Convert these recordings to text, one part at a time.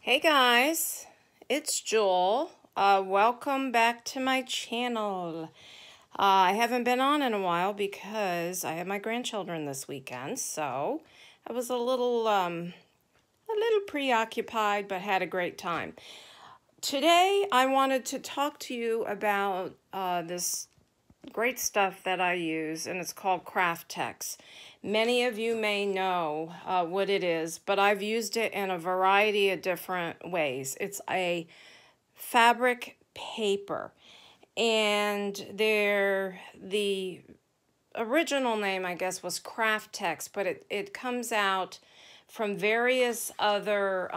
Hey guys, it's Jewel. Welcome back to my channel. I haven't been on in a while because I had my grandchildren this weekend, so I was a little preoccupied, but had a great time. Today, I wanted to talk to you about this great stuff that I use, and it's called Kraft. Many of you may know what it is, but I've used it in a variety of different ways. It's a fabric paper, and the original name, I guess, was Kraft, but it comes out from various other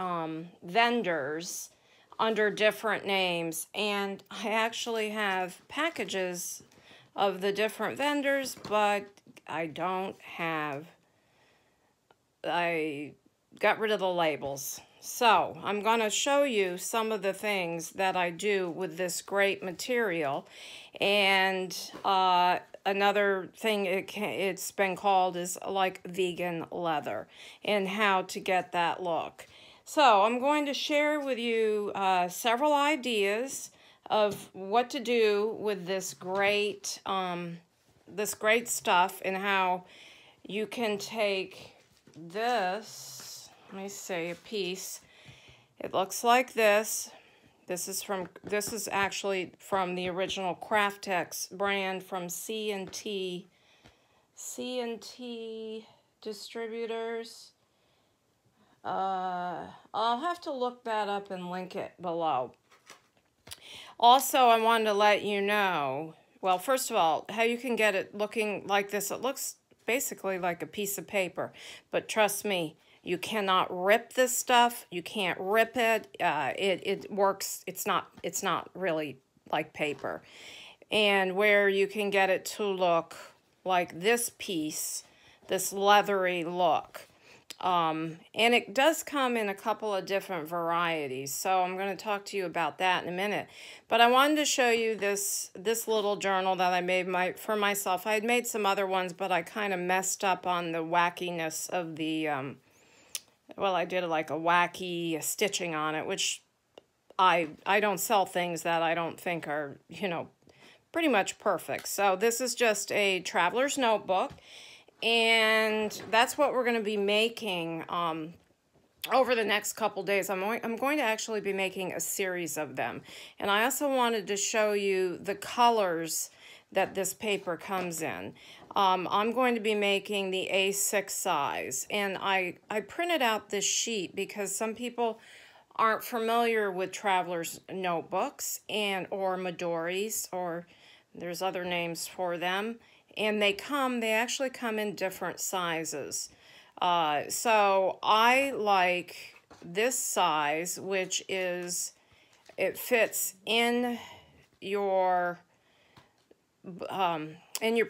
vendors under different names, and I actually have packages of the different vendors, but I got rid of the labels. So I'm going to show you some of the things that I do with this great material. And another thing it's been called is like vegan leather, and how to get that look. So I'm going to share with you several ideas of what to do with this great stuff, and how you can take this, let me see, a piece. It looks like this. This is actually from the original Kraft brand from C&T distributors. I'll have to look that up and link it below. Also, I wanted to let you know, well, first of all, how you can get it looking like this. It looks basically like a piece of paper, but trust me, you cannot rip this stuff. You can't rip it. It works. It's not really like paper. And where you can get it to look like this piece, this leathery look. And it does come in a couple of different varieties, so I'm going to talk to you about that in a minute. But I wanted to show you this little journal that I made for myself. I had made some other ones, but I kind of messed up on the wackiness of the, well, I did like a wacky stitching on it, which I don't sell things that I don't think are, pretty much perfect. So this is just a traveler's notebook. And that's what we're going to be making over the next couple days. I'm going to actually be making a series of them. And I also wanted to show you the colors that this paper comes in. I'm going to be making the A6 size. And I printed out this sheet because some people aren't familiar with traveler's notebooks or Midoris, or there's other names for them. And they actually come in different sizes. So I like this size, which is, it fits in your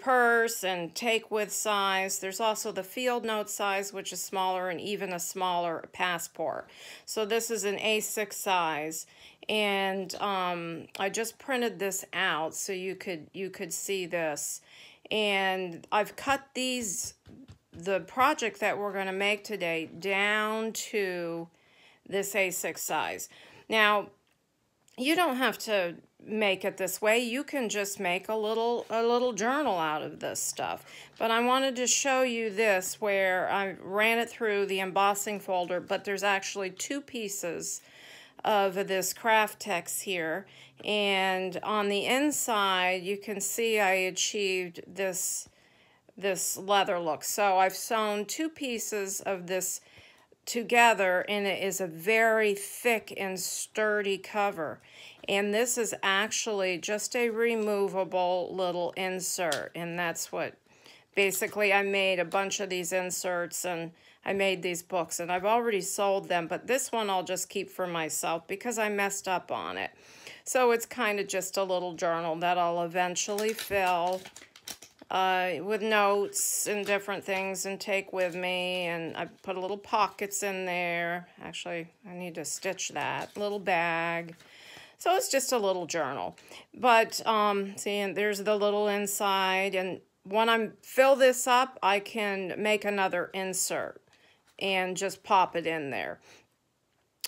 purse and take with size. There's also the field note size, which is smaller, and even a smaller passport. So this is an A6 size. And I just printed this out so you could see this. And I've cut the project that we're going to make today, down to this A6 size. Now, you don't have to make it this way. You can just make a little journal out of this stuff. But I wanted to show you this, where I ran it through the embossing folder, but there's actually two pieces of this Kraft here, and on the inside you can see I achieved this leather look. So I've sewn two pieces of this together, and it is a very thick and sturdy cover. And this is actually just a removable little insert, and that's what basically I made a bunch of these inserts, and I made these books, and I've already sold them, but this one I'll just keep for myself because I messed up on it. So it's kind of just a little journal that I'll eventually fill with notes and different things and take with me. And I put little pockets in there. Actually, I need to stitch that little bag. So it's just a little journal. But see, and there's the little inside, and when I fill this up, I can make another insert and just pop it in there.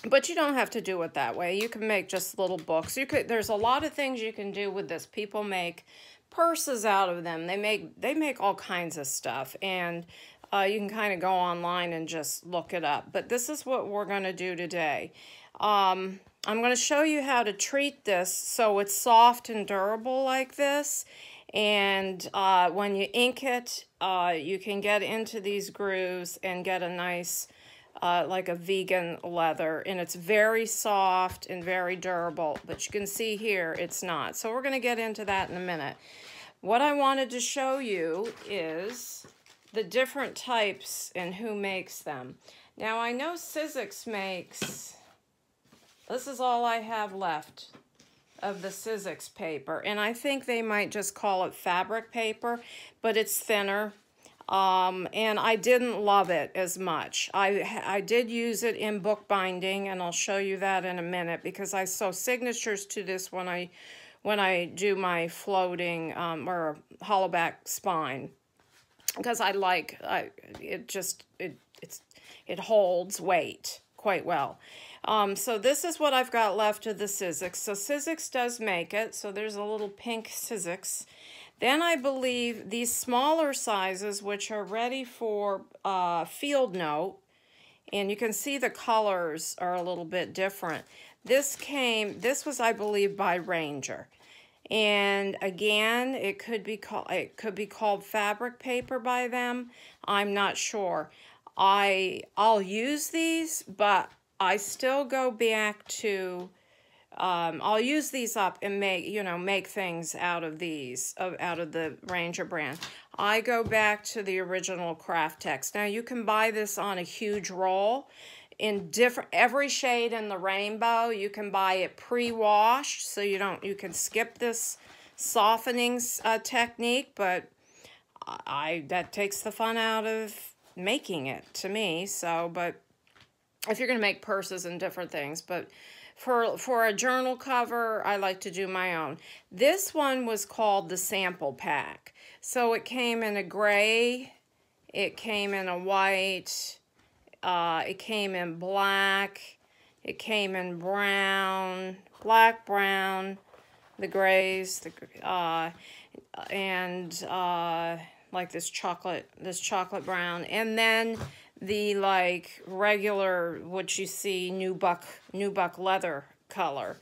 But you don't have to do it that way. You can make just little books. There's a lot of things you can do with this. People make purses out of them. They make all kinds of stuff, and you can kind of go online and just look it up. But this is what we're going to do today. I'm going to show you how to treat this so it's soft and durable like this. And when you ink it, you can get into these grooves and get a nice like a vegan leather, and it's very soft and very durable, but you can see here it's not. So we're going to get into that in a minute. What I wanted to show you is the different types and who makes them. Now I know Sizzix makes, this is all I have left of the Sizzix paper, and I think they might just call it fabric paper, but it's thinner. And I didn't love it as much. I did use it in bookbinding, and I'll show you that in a minute, because I sew signatures to this when I do my floating or hollow back spine, because I like it holds weight quite well. So this is what I've got left of the Sizzix. So Sizzix does make it. So there's a little pink Sizzix. Then I believe these smaller sizes, which are ready for field note, and you can see the colors are a little bit different. This was, I believe, by Ranger. And again, it could be called fabric paper by them. I'm not sure. I'll use these, but I still go back to I'll use these up and make things out of these, out of the Ranger brand. I go back to the original Kraft text. Now you can buy this on a huge roll in every shade in the rainbow. You can buy it pre-washed, so you can skip this softening technique, but that takes the fun out of making it to me. So, but if you're going to make purses and different things, but for a journal cover, I like to do my own. This one was called the sample pack. So it came in a gray, it came in a white, it came in black, it came in brown, black, brown, the grays, and like this chocolate brown, and then the like regular, what you see, nubuck leather color.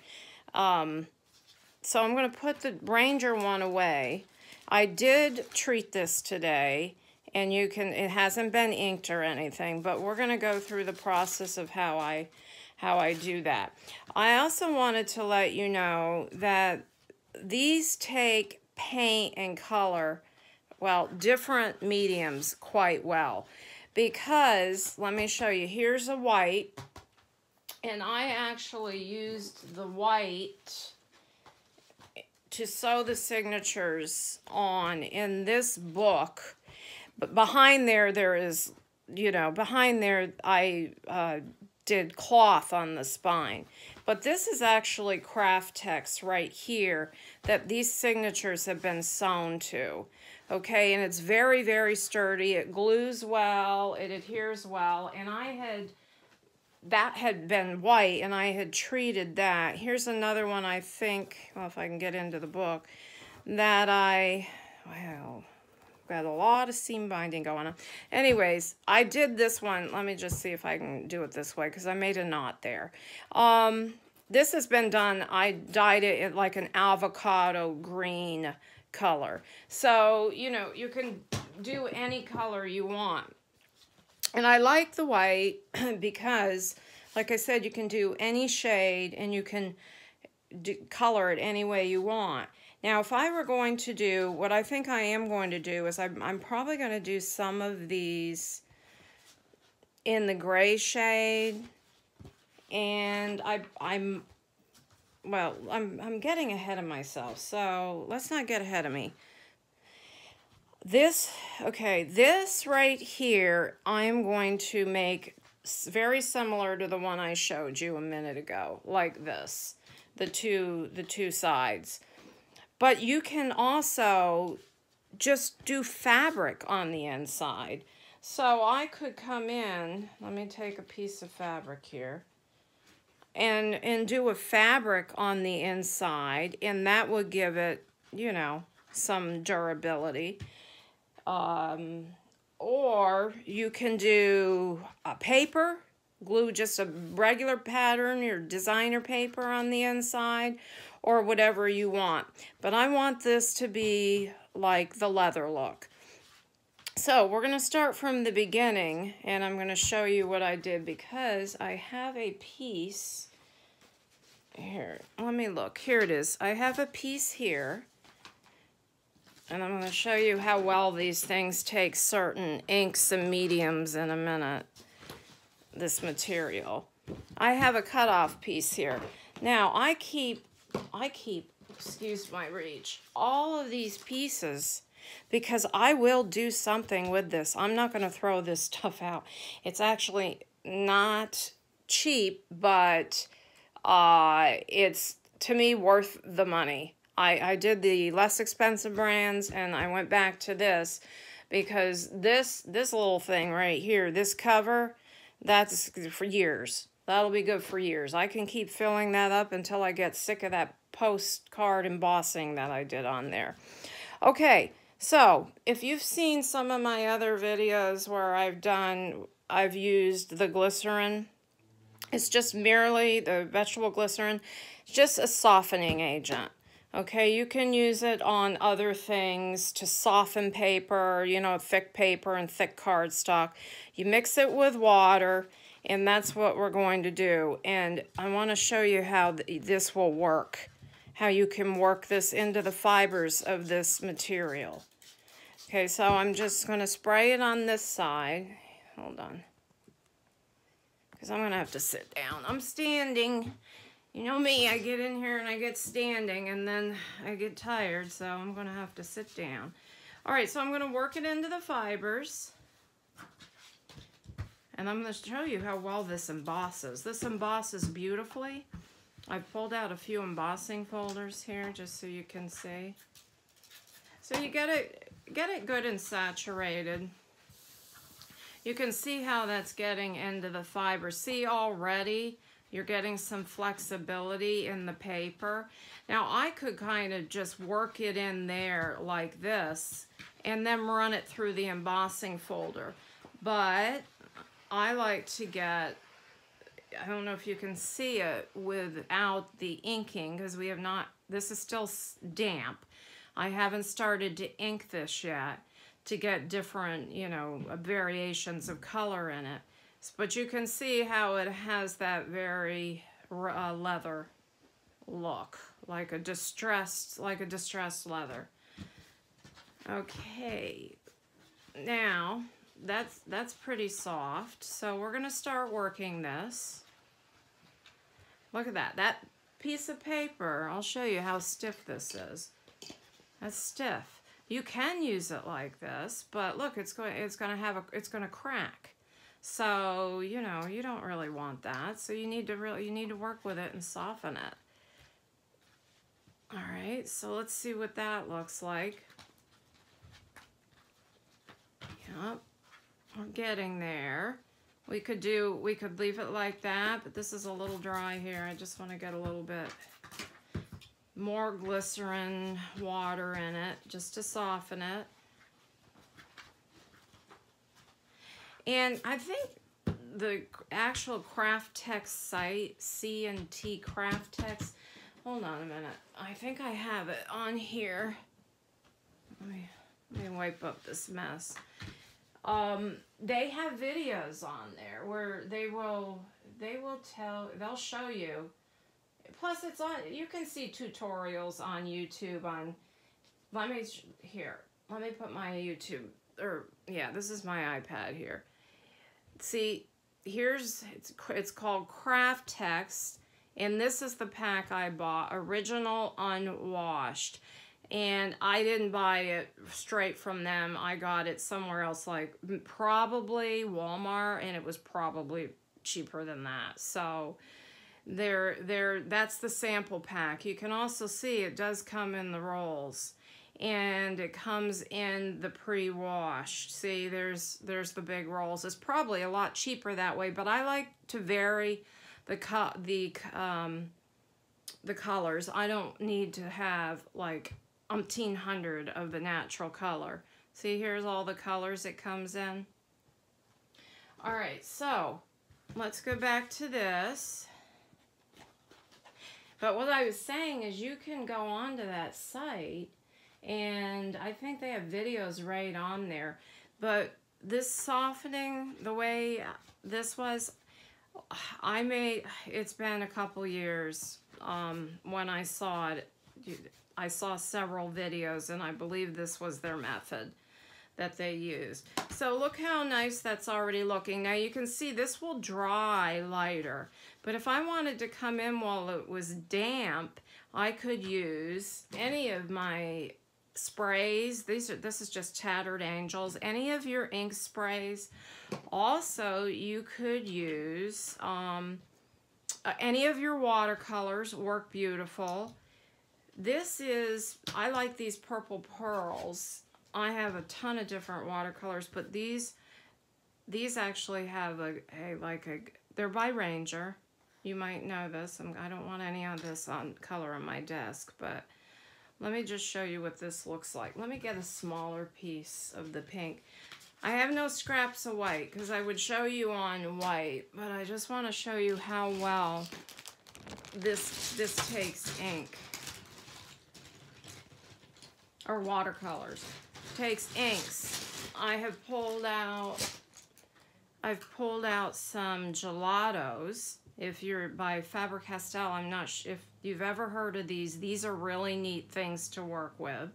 So I'm going to put the Ranger one away. I did treat this today, and it hasn't been inked or anything, but we're going to go through the process of how I do that. I also wanted to let you know that these take paint and color, well, different mediums quite well. Because, let me show you, here's a white, and I actually used the white to sew the signatures on in this book. But behind there is, behind there I did cloth on the spine. But this is actually Kraft text right here that these signatures have been sewn to. Okay, and it's very, very sturdy. It glues well, it adheres well, and that had been white, and I had treated that. Here's another one, I think, well, if I can get into the book, that got a lot of seam binding going on. Anyways, I did this one. Let me just see if I can do it this way, because I made a knot there. This has been done, I dyed it in like an avocado green color. So, you can do any color you want. And I like the white because, like I said, you can do any shade, and you can color it any way you want. Now, if I were going to do, what I think I am going to do is I'm probably going to do some of these in the gray shade, and I'm getting ahead of myself, so let's not get ahead of me. This right here, I'm going to make very similar to the one I showed you a minute ago, like this, the two sides. But you can also just do fabric on the inside. So I could come in, let me take a piece of fabric here. and do a fabric on the inside, and that would give it, you know, some durability. Or you can do a paper, glue just a regular pattern, your designer paper on the inside, or whatever you want. But I want this to be like the leather look. So we're going to start from the beginning, and I'm going to show you what I did, because I have a piece here. Let me look. Here it is. I have a piece here, and I'm going to show you how well these things take certain inks and mediums in a minute, this material. I have a cutoff piece here. Now, I keep, excuse my reach, all of these pieces, because I will do something with this. I'm not going to throw this stuff out. It's actually not cheap, but it's, to me, worth the money. I did the less expensive brands, and I went back to this, because this little thing right here, this cover, that's for years. That'll be good for years. I can keep filling that up until I get sick of that postcard embossing that I did on there. Okay, so if you've seen some of my other videos where I've used the glycerin, it's just merely the vegetable glycerin. It's just a softening agent. Okay, you can use it on other things to soften paper, you know, thick paper and thick cardstock. You mix it with water, and that's what we're going to do. And I want to show you how this will work, how you can work this into the fibers of this material. Okay, so I'm just going to spray it on this side. Hold on, because I'm going to have to sit down. I'm standing. You know me, I get in here and I get standing, and then I get tired, so I'm going to have to sit down. All right, so I'm going to work it into the fibers, and I'm going to show you how well this embosses. This embosses beautifully. I've pulled out a few embossing folders here just so you can see. So you get it good and saturated. You can see how that's getting into the fiber. See, already you're getting some flexibility in the paper. Now, I could kind of just work it in there like this and then run it through the embossing folder. But I like to get, I don't know if you can see it without the inking, because we have not, this is still damp. I haven't started to ink this yet to get different, you know, variations of color in it. But you can see how it has that very leather look, like a distressed leather. Okay, now that's pretty soft. So we're gonna start working this. Look at that. That piece of paper, I'll show you how stiff this is. That's stiff. You can use it like this, but look, it's gonna crack. So, you know, you don't really want that. So you need to work with it and soften it. All right, so let's see what that looks like. Yep, we're getting there. We could leave it like that, but this is a little dry here. I just want to get a little bit more glycerin water in it just to soften it. And I think the actual Kraft text site, C&T Kraft text, hold on a minute. I think I have it on here. Let me wipe up this mess. They have videos on there where they'll show you. Plus it's on, you can see tutorials on YouTube on, let me put my YouTube, this is my iPad here. See, it's called Kraft Text, and this is the pack I bought, original unwashed. And I didn't buy it straight from them. I got it somewhere else, like probably Walmart, and it was probably cheaper than that. So that's the sample pack. You can also see it does come in the rolls, and it comes in the pre-washed. See, there's the big rolls. It's probably a lot cheaper that way, but I like to vary the colors. I don't need to have like 1,800 of the natural color. See, here's all the colors it comes in. All right, so let's go back to this. But what I was saying is you can go onto that site, and I think they have videos right on there. But this softening, the way this was, it's been a couple years when I saw it. I saw several videos, and I believe this was their method that they used. So look how nice that's already looking. Now you can see this will dry lighter, but if I wanted to come in while it was damp, I could use any of my sprays. This is just Tattered Angels. Any of your ink sprays. Also, you could use any of your watercolors, work beautiful. This is, I like these purple pearls. I have a ton of different watercolors, but these actually have they're by Ranger. You might know this. I don't want any of this on color on my desk, but let me just show you what this looks like. Let me get a smaller piece of the pink. I have no scraps of white because I would show you on white, but I just want to show you how well this takes ink or watercolors. Takes inks. I've pulled out some gelatos. If you're by Faber-Castell, I'm not sure if you've ever heard of these. These are really neat things to work with.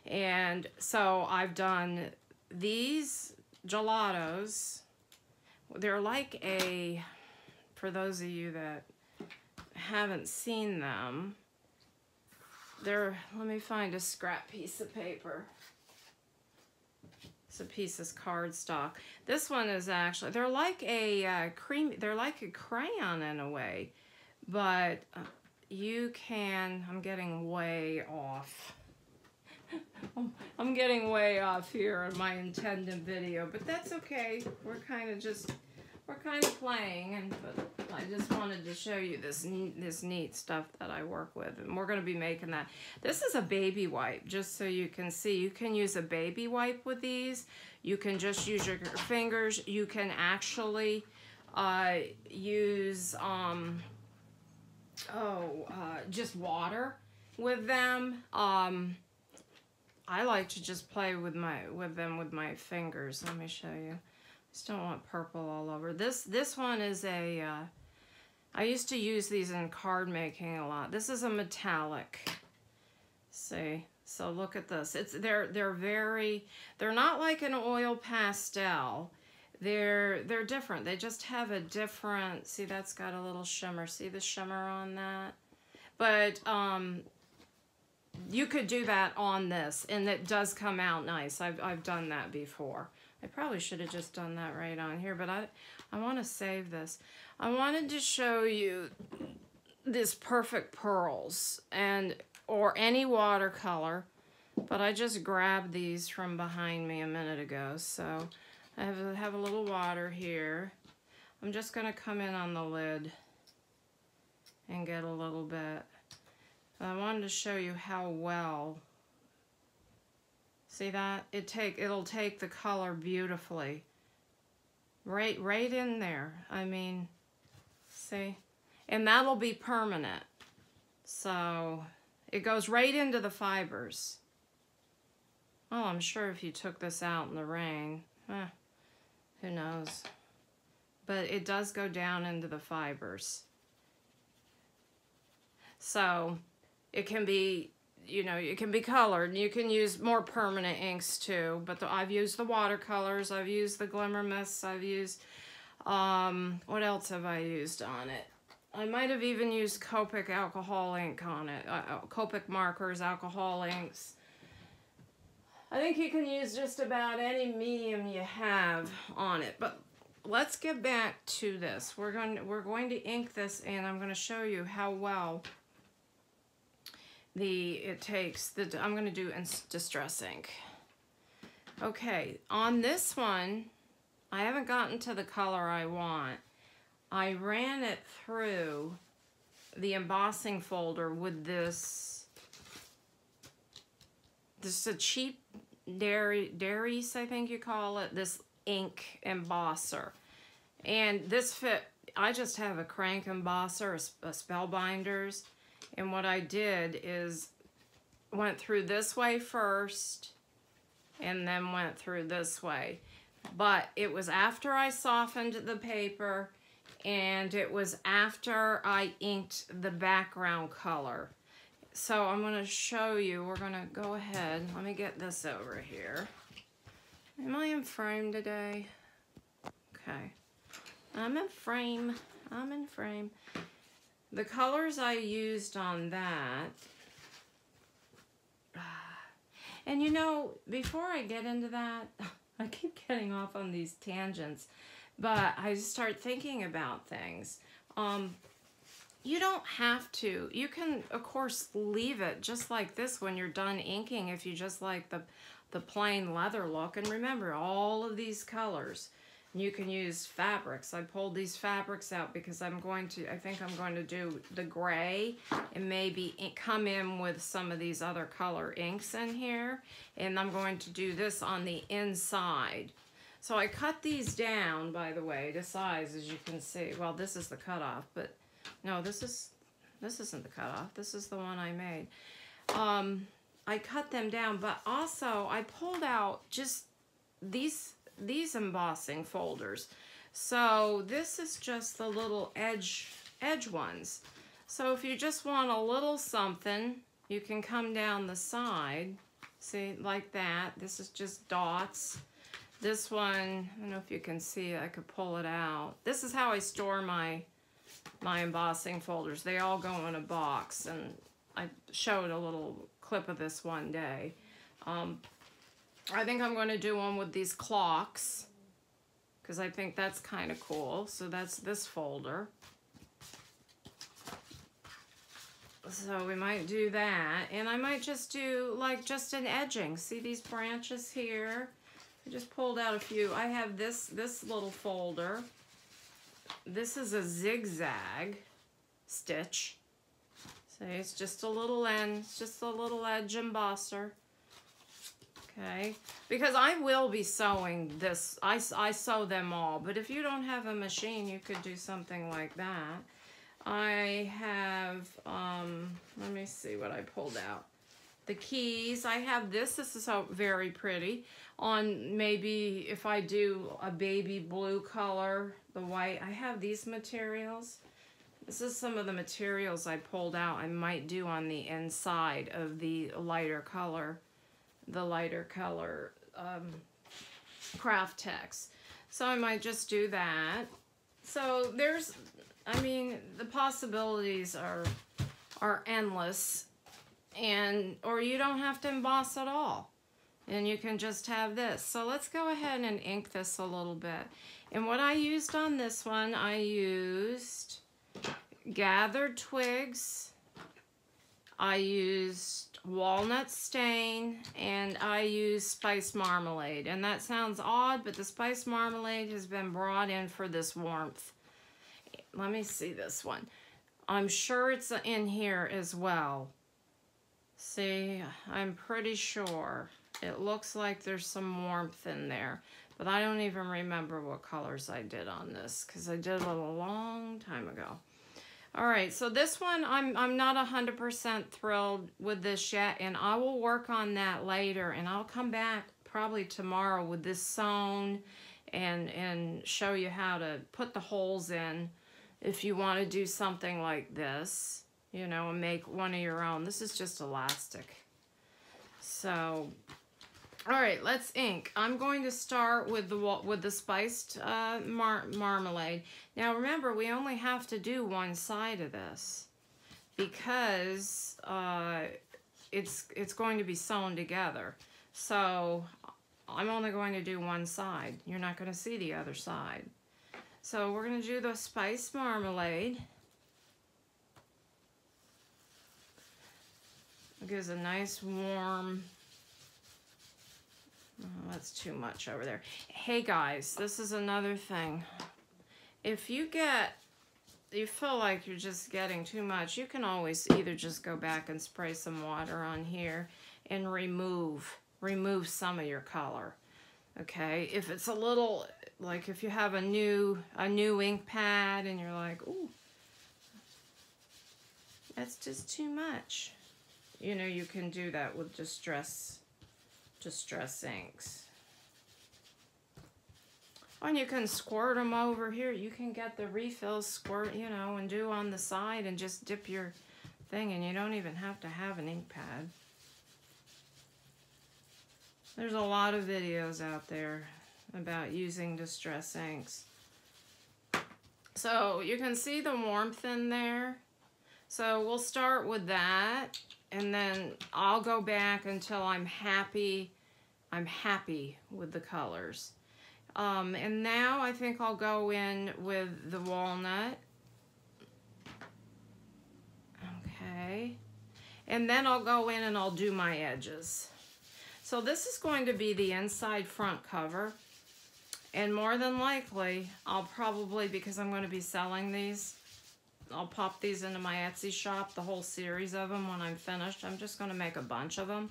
And so I've done these gelatos. They're like for those of you that haven't seen them, let me find a scrap piece of paper. It's a piece of cardstock. This one is actually, they're like a they're like a crayon in a way, but you can, I'm getting way off. I'm getting way off here in my intended video, but that's okay. We're kind of playing, but I just wanted to show you this neat stuff that I work with, and we're going to be making that. This is a baby wipe, just so you can see. You can use a baby wipe with these. You can just use your fingers. You can actually use just water with them. I like to just play with them with my fingers. Let me show you. Just don't want purple all over. This one is I used to use these in card making a lot. This is a metallic. See, so look at this. They're not like an oil pastel. They're different. They just have a different. See, that's got a little shimmer. See the shimmer on that? But you could do that on this, and it does come out nice. I've done that before. I probably should have just done that right on here, but I want to save this. I wanted to show you this Perfect Pearls or any watercolor, but I just grabbed these from behind me a minute ago. So I have a little water here. I'm just going to come in on the lid and get a little bit. I wanted to show you how well. See that? It'll take the color beautifully. Right in there. I mean, see? And that'll be permanent. So it goes right into the fibers. Oh, I'm sure if you took this out in the rain, who knows? But it does go down into the fibers. So it can be, it can be colored. You can use more permanent inks too, but I've used the watercolors, I've used the glimmer mists, I've used, what else have I used on it? I might have even used Copic alcohol ink on it, Copic markers, alcohol inks. I think you can use just about any medium you have on it, but let's get back to this. We're going to ink this, and I'm going to show you how well I'm going to do Distress ink. Okay, on this one, I haven't gotten to the color I want. I ran it through the embossing folder with this is a cheap Darius, I think you call it, this ink embosser. And this fit, I just have a crank embosser, a Spellbinders. And what I did is went through this way first and then went through this way. But it was after I softened the paper and it was after I inked the background color. So I'm going to show you, we're going to go ahead, let me get this over here. Am I in frame today? Okay. I'm in frame. I'm in frame. The colors I used on that, and you know, before I get into that, I keep getting off on these tangents, but I just start thinking about things. You don't have to. You can, of course, leave it just like this when you're done inking if you just like the plain leather look. And remember, all of these colors. You can use fabrics. I pulled these fabrics out because I think I'm going to do the gray and maybe come in with some of these other color inks in here. And I'm going to do this on the inside. So I cut these down, by the way, to size, as you can see. Well, this is the cutoff, but no, this isn't the cutoff. This is the one I made. I cut them down, but also I pulled out just these embossing folders. So this is just the little edge ones. So if you just want a little something, you can come down the side, see, like that. This is just dots. This one, I don't know if you can see it, I could pull it out. This is how I store my embossing folders. They all go in a box, and I showed a little clip of this one day. I think I'm going to do one with these clocks because I think that's kind of cool. So that's this folder. So we might do that, and I might just do like just an edging. See these branches here? I just pulled out a few. I have this little folder. This is a zigzag stitch. See, it's just a little end, it's just a little edge embosser. Okay, because I will be sewing this. I sew them all, but if you don't have a machine, you could do something like that. I have, let me see what I pulled out. The keys, I have this is so very pretty. On maybe if I do a baby blue color, the white, I have these materials. This is some of the materials I pulled out I might do on the inside of the lighter color. Kraft text. So I might just do that. So there's, I mean, the possibilities are endless, or you don't have to emboss at all, and you can just have this. So let's go ahead and ink this a little bit. And what I used on this one, I used gathered twigs, I used walnut stain, and I use spice marmalade. And that sounds odd, but the spice marmalade has been brought in for this warmth. Let me see this one. I'm sure it's in here as well. See, I'm pretty sure. It looks like there's some warmth in there, but I don't even remember what colors I did on this because I did it a long time ago. All right, so this one, I'm not 100% thrilled with this yet, and I will work on that later, and I'll come back probably tomorrow with this sewn and show you how to put the holes in if you want to do something like this, you know, and make one of your own. This is just elastic. So, all right, let's ink. I'm going to start with the spiced marmalade. Now remember, we only have to do one side of this because it's going to be sewn together. So I'm only going to do one side. You're not going to see the other side. So we're going to do the spiced marmalade. It gives a nice warm... Oh, that's too much over there. Hey guys, this is another thing. if you feel like you're just getting too much, you can always either just go back and spray some water on here and remove some of your color. Okay, if it's a little, like if you have a new ink pad and you're like, ooh, that's just too much. You know, you can do that with distress inks. And you can squirt them over here. You can get the refills, squirt, you know, and do on the side and just dip your thing, and you don't even have to have an ink pad. There's a lot of videos out there about using distress inks. So you can see the warmth in there. So we'll start with that, and then I'll go back until I'm happy with the colors. And now I think I'll go in with the walnut. Okay. And then I'll go in and I'll do my edges. So this is going to be the inside front cover. And more than likely, I'll probably, because I'm going to be selling these, I'll pop these into my Etsy shop, the whole series of them when I'm finished. I'm just going to make a bunch of them.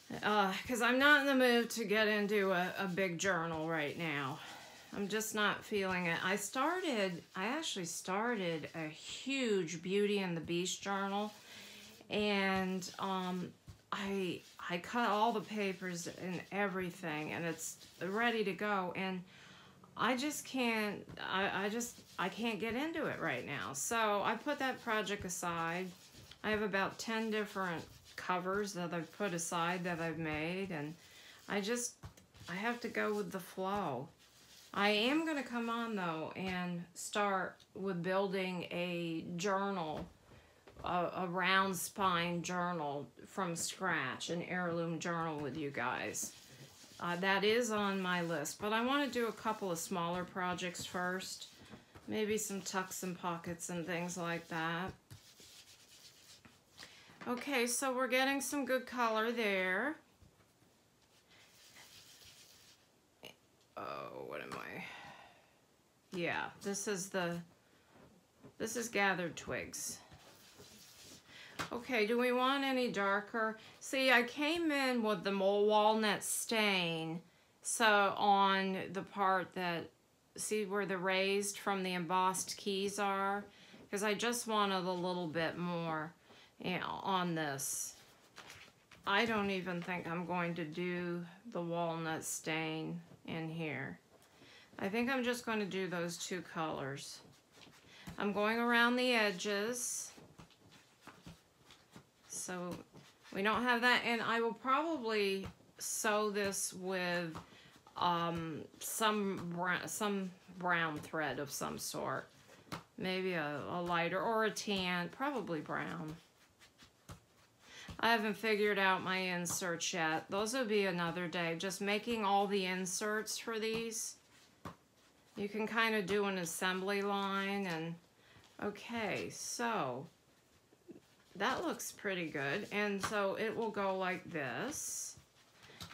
Because I'm not in the mood to get into a big journal right now. I'm just not feeling it. I actually started a huge Beauty and the Beast journal, and I cut all the papers and everything, and it's ready to go, and I just can't, I can't get into it right now. So I put that project aside. I have about 10 different covers that I've put aside that I've made, and I have to go with the flow. I am going to come on though and start with building a journal, a round spine journal from scratch, an heirloom journal with you guys. That is on my list, but I want to do a couple of smaller projects first, maybe some tucks and pockets and things like that. Okay, so we're getting some good color there. Oh, what am I? Yeah, this is Gathered Twigs. Okay, do we want any darker? See, I came in with the walnut stain, so on the part that, see where the raised from the embossed keys are? Because I just wanted a little bit more, you know, on this. I don't even think I'm going to do the walnut stain in here. I think I'm just going to do those two colors. I'm going around the edges, so we don't have that, and I will probably sew this with some brown thread of some sort. Maybe a lighter or a tan, probably brown. I haven't figured out my inserts yet. Those will be another day. Just making all the inserts for these. You can kind of do an assembly line, and okay, so that looks pretty good. And so it will go like this.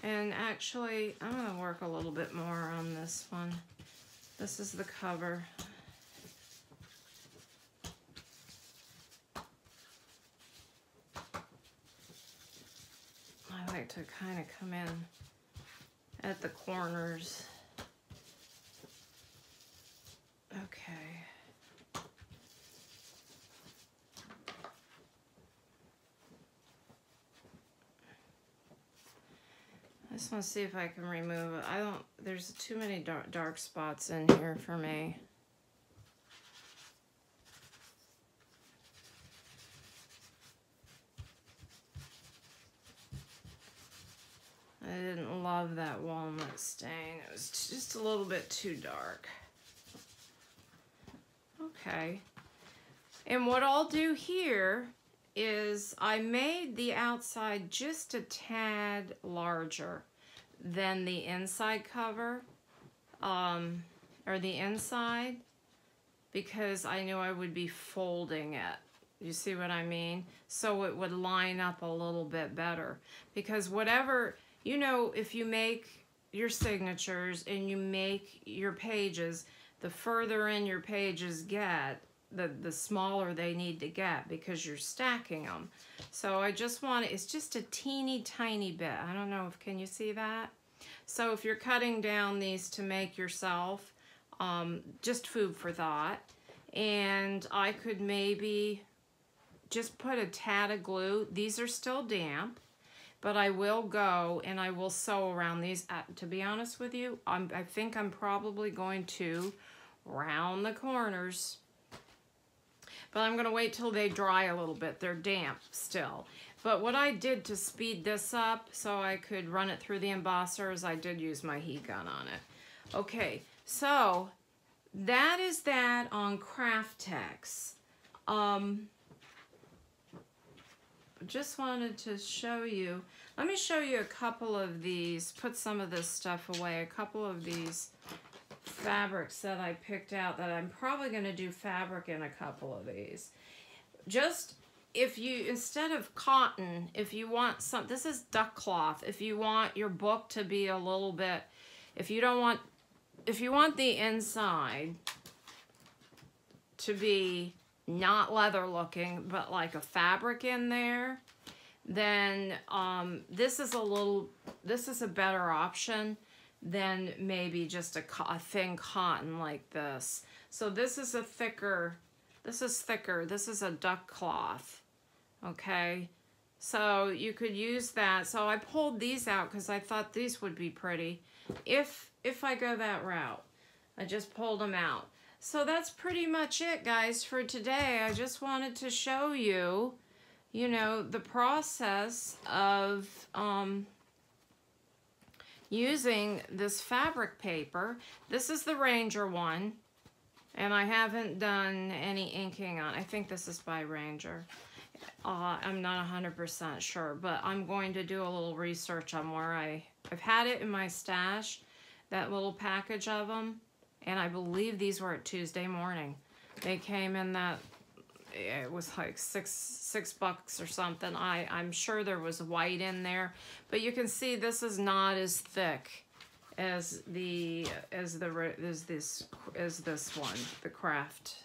And actually, I'm going to work a little bit more on this one. This is the cover. I like to kind of come in at the corners. Okay. I just want to see if I can remove it. There's too many dark spots in here for me. I didn't love that walnut stain. It was just a little bit too dark. Okay. And what I'll do here is I made the outside just a tad larger than the inside cover, or the inside, because I knew I would be folding it. You see what I mean? So it would line up a little bit better. Because whatever, you know, if you make your signatures and you make your pages, the further in your pages get, the smaller they need to get because you're stacking them. So I just want it's just a teeny tiny bit. I don't know if, can you see that? So if you're cutting down these to make yourself, just food for thought. And I could maybe just put a tad of glue. These are still damp, but I will go and I will sew around these. To be honest with you, I think I'm probably going to round the corners, but I'm gonna wait till they dry a little bit. They're damp still. But what I did to speed this up so I could run it through the embosser is I did use my heat gun on it. Okay, so that is that on Kraft. Just wanted to show you, let me show you a couple of these, put some of this stuff away, a couple of these fabrics that I picked out that I'm probably going to do fabric in a couple of these. Just if you, instead of cotton, if you want some, this is duck cloth, if you want your book to be a little bit, if you want the inside to be not leather looking, but like a fabric in there, then this is a better option than maybe just a thin cotton like this. So this is thicker, this is a duck cloth, okay? So you could use that. So I pulled these out because I thought these would be pretty if I go that route. I just pulled them out. So that's pretty much it, guys, for today. I just wanted to show you, you know, the process of using this fabric paper. This is the Ranger one, and I haven't done any inking on. I think this is by Ranger. I'm not 100% sure, but I'm going to do a little research on where I've had it in my stash, that little package of them. And I believe these were at Tuesday Morning. They came in that, it was like six bucks or something. I'm sure there was white in there, but you can see this is not as thick as this one, the Kraft,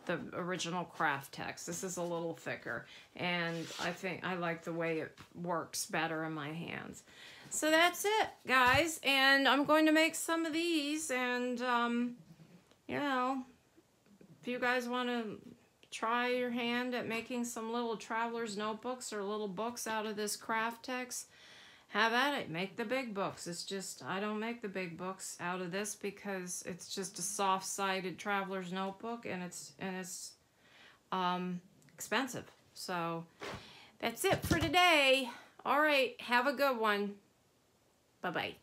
the original Kraft text. This is a little thicker, and I think I like the way it works better in my hands. So that's it, guys, and I'm going to make some of these, and you know, if you guys want to try your hand at making some little traveler's notebooks or little books out of this Kraft text, have at it. Make the big books. It's just, I don't make the big books out of this because it's just a soft-sided traveler's notebook, and it's expensive. So that's it for today. All right, have a good one. Bye-bye.